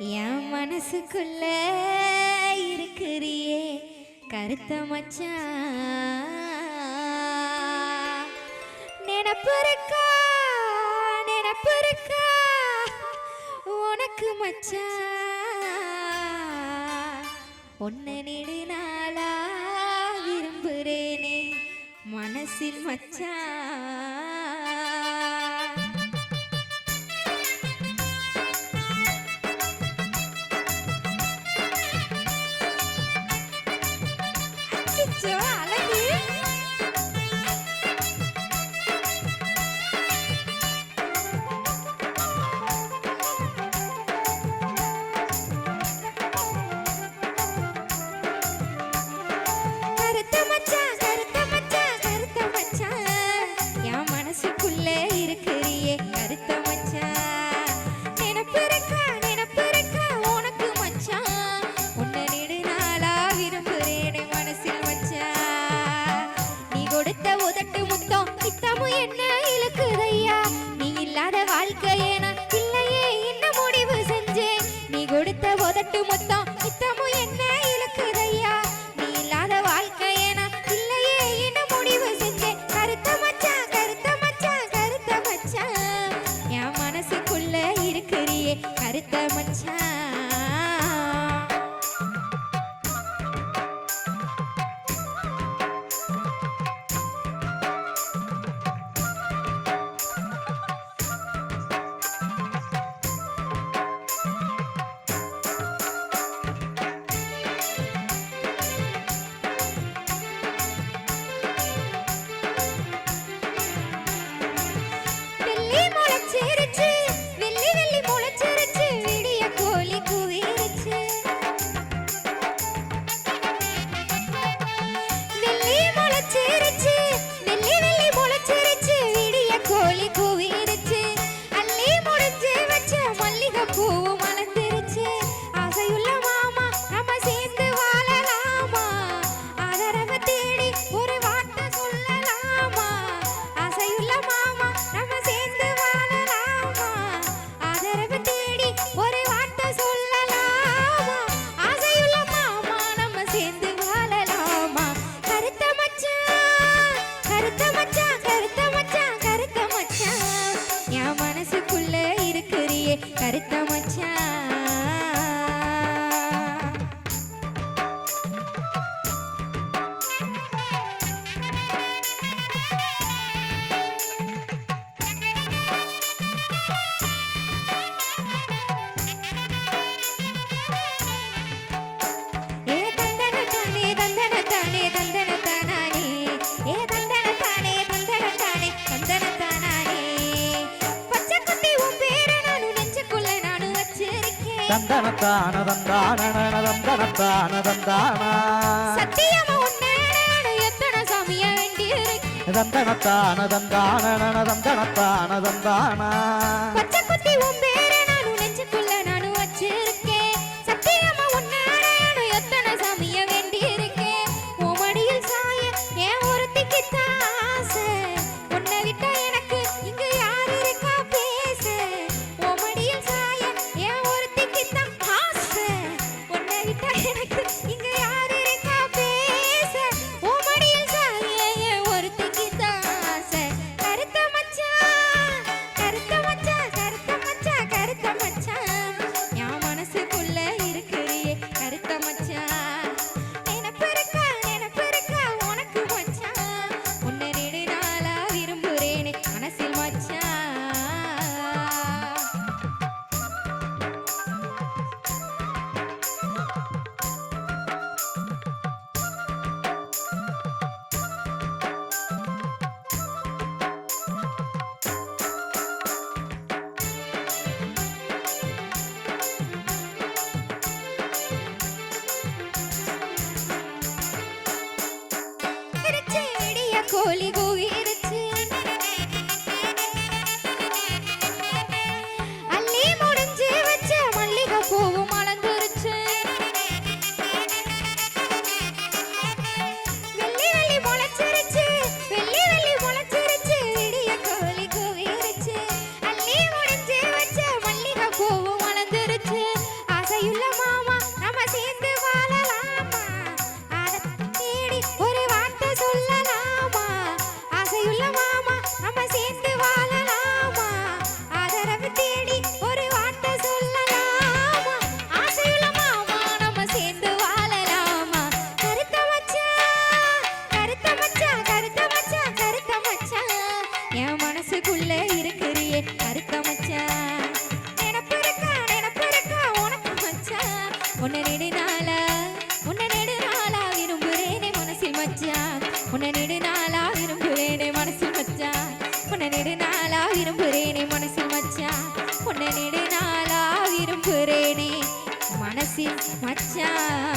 என் மனசுக்குள்ள இருக்கிறியே கருத்த மச்சான். நினப்பு இருக்கா உனக்கு மச்சான். ஒன்ன நெடுநாளா விரும்புறேனே மனசில் மச்சான். கருத்த மச்சான். கருத்த மச்சான். தந்தனத்தான தந்தான தந்தனத்தான தந்தானா சத்தியமா உன்னை எத்தனை சாமிய வேண்டியிருக்கு. தந்தனத்தான தந்தான தந்தனத்தான தந்தானா பச்சை குத்தி உன் பேரை நானும் நெஞ்சுக்குள்ள நானும் வச்சிருக்கேன். சத்தியமா உன்னை எத்தனை சாமிய வேண்டியிருக்கேன். உன் மடியில் சாய என் ஒருத்திக்கு தாசை. உன்னை விட்டா எனக்கு இங்கு யாரு இருக்கா பேச. உன் மடியில் சாய என் ஒருத்திக்கு தான் ஆசை. உன்னை விட்டா எனக்கு இங்க யாரு இருக்கா பேச. உன் மடியில் சாய என் ஒருத்திக்கு தான் ஆசை. கருத்த மச்சான் கருத்த மச்சான் கருத்த மச்சான் உன்னை நெடு நாளா விரும்புறேனே மனசில் மச்சான் உன்னை நெடு நாளா விரும்புறேனே மனசில் மச்சான் உன்னை நெடு நாளா விரும்புறேனே மனசில் மச்சான்